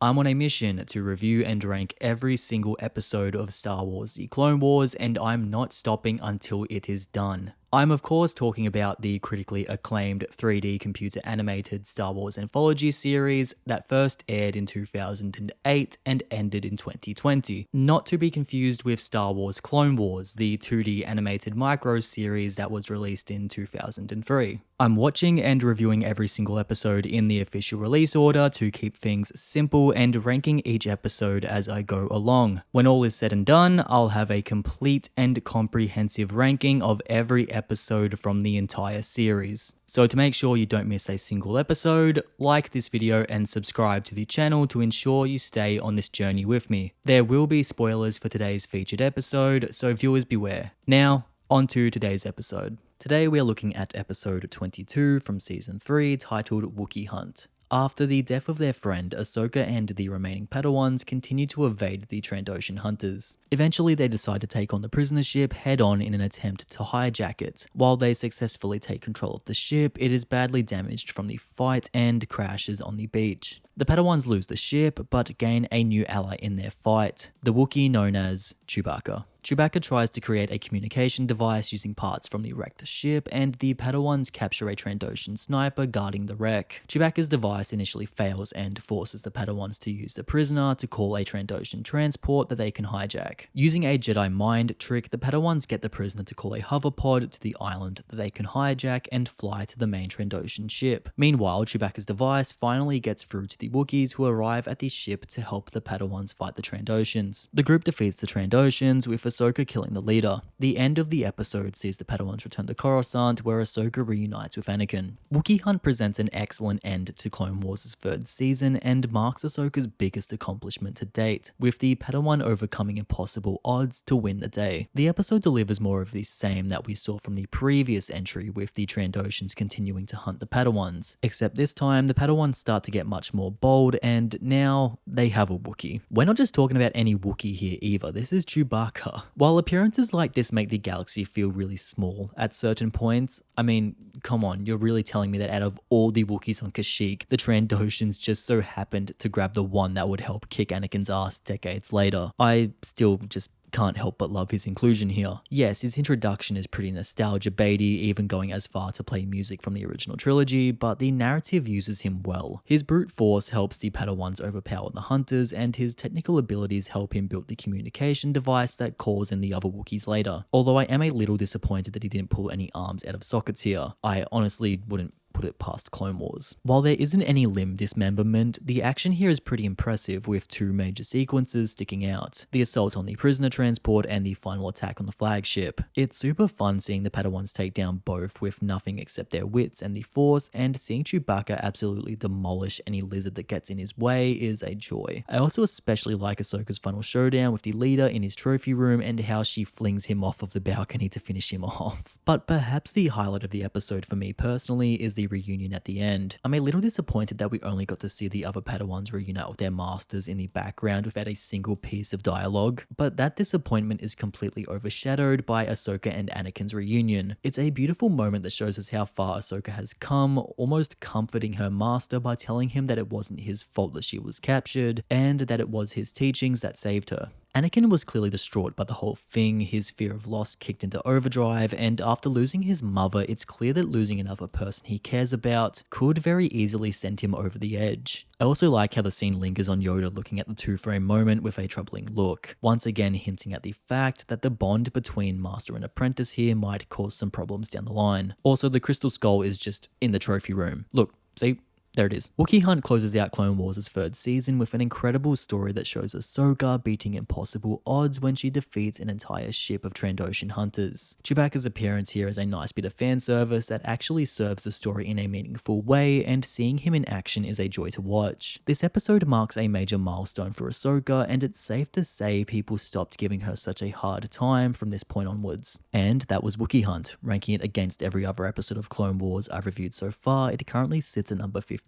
I'm on a mission to review and rank every single episode of Star Wars The Clone Wars, and I'm not stopping until it is done. I'm of course talking about the critically acclaimed 3D computer animated Star Wars anthology series that first aired in 2008 and ended in 2020. Not to be confused with Star Wars Clone Wars, the 2D animated micro series that was released in 2003. I'm watching and reviewing every single episode in the official release order to keep things simple and ranking each episode as I go along. When all is said and done, I'll have a complete and comprehensive ranking of every episode from the entire series. So to make sure you don't miss a single episode, like this video and subscribe to the channel to ensure you stay on this journey with me. There will be spoilers for today's featured episode, so viewers beware. Now, on to today's episode. Today we are looking at episode 22 from season 3 titled Wookie Hunt. After the death of their friend, Ahsoka and the remaining Padawans continue to evade the Trandoshan hunters. Eventually they decide to take on the prisoner ship head-on in an attempt to hijack it. While they successfully take control of the ship, it is badly damaged from the fight and crashes on the beach. The Padawans lose the ship, but gain a new ally in their fight, the Wookiee known as Chewbacca. Chewbacca tries to create a communication device using parts from the wrecked ship, and the Padawans capture a Trandoshan sniper guarding the wreck. Chewbacca's device initially fails and forces the Padawans to use the prisoner to call a Trandoshan transport that they can hijack. Using a Jedi mind trick, the Padawans get the prisoner to call a hoverpod to the island that they can hijack and fly to the main Trandoshan ship. Meanwhile, Chewbacca's device finally gets through to the Wookiees, who arrive at the ship to help the Padawans fight the Trandoshans. The group defeats the Trandoshans, with Ahsoka killing the leader. The end of the episode sees the Padawans return to Coruscant, where Ahsoka reunites with Anakin. Wookie Hunt presents an excellent end to Clone Wars' third season and marks Ahsoka's biggest accomplishment to date, with the Padawan overcoming impossible odds to win the day. The episode delivers more of the same that we saw from the previous entry, with the Trandoshans continuing to hunt the Padawans, except this time the Padawans start to get much more bold, and now they have a Wookiee. We're not just talking about any Wookiee here either, this is Chewbacca. While appearances like this make the galaxy feel really small at certain points, I mean, come on, you're really telling me that out of all the Wookiees on Kashyyyk, the Trandoshans just so happened to grab the one that would help kick Anakin's ass decades later. I still just can't help but love his inclusion here. Yes, his introduction is pretty nostalgia baity, even going as far to play music from the original trilogy, but the narrative uses him well. His brute force helps the Padawans overpower the hunters, and his technical abilities help him build the communication device that calls in the other Wookiees later. Although I am a little disappointed that he didn't pull any arms out of sockets here. I honestly wouldn't put it past Clone Wars. While there isn't any limb dismemberment, the action here is pretty impressive, with two major sequences sticking out: the assault on the prisoner transport and the final attack on the flagship. It's super fun seeing the Padawans take down both with nothing except their wits and the Force, and seeing Chewbacca absolutely demolish any lizard that gets in his way is a joy. I also especially like Ahsoka's final showdown with the leader in his trophy room, and how she flings him off of the balcony to finish him off. But perhaps the highlight of the episode for me personally is the reunion at the end. I'm a little disappointed that we only got to see the other Padawans reunite with their masters in the background without a single piece of dialogue, but that disappointment is completely overshadowed by Ahsoka and Anakin's reunion. It's a beautiful moment that shows us how far Ahsoka has come, almost comforting her master by telling him that it wasn't his fault that she was captured, and that it was his teachings that saved her. Anakin was clearly distraught by the whole thing. His fear of loss kicked into overdrive, and after losing his mother, it's clear that losing another person he cares about could very easily send him over the edge. I also like how the scene lingers on Yoda looking at the two-frame moment with a troubling look, once again hinting at the fact that the bond between master and apprentice here might cause some problems down the line. Also, the crystal skull is just in the trophy room. Look, see? There it is. Wookie Hunt closes out Clone Wars' third season with an incredible story that shows Ahsoka beating impossible odds when she defeats an entire ship of Trandoshan hunters. Chewbacca's appearance here is a nice bit of fan service that actually serves the story in a meaningful way, and seeing him in action is a joy to watch. This episode marks a major milestone for Ahsoka, and it's safe to say people stopped giving her such a hard time from this point onwards. And that was Wookie Hunt. Ranking it against every other episode of Clone Wars I've reviewed so far, it currently sits at number 15.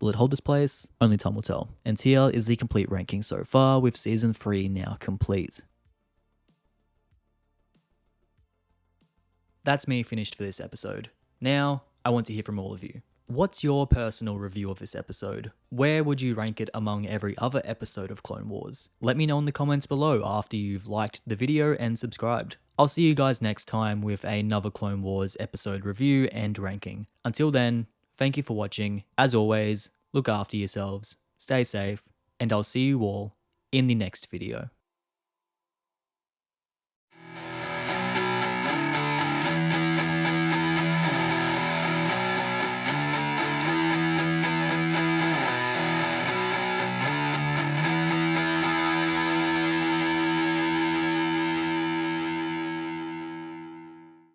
Will it hold this place? Only time will tell. And here is the complete ranking so far, with season 3 now complete. That's me finished for this episode. Now, I want to hear from all of you. What's your personal review of this episode? Where would you rank it among every other episode of Clone Wars? Let me know in the comments below after you've liked the video and subscribed. I'll see you guys next time with another Clone Wars episode review and ranking. Until then, thank you for watching. As always, look after yourselves, stay safe, and I'll see you all in the next video.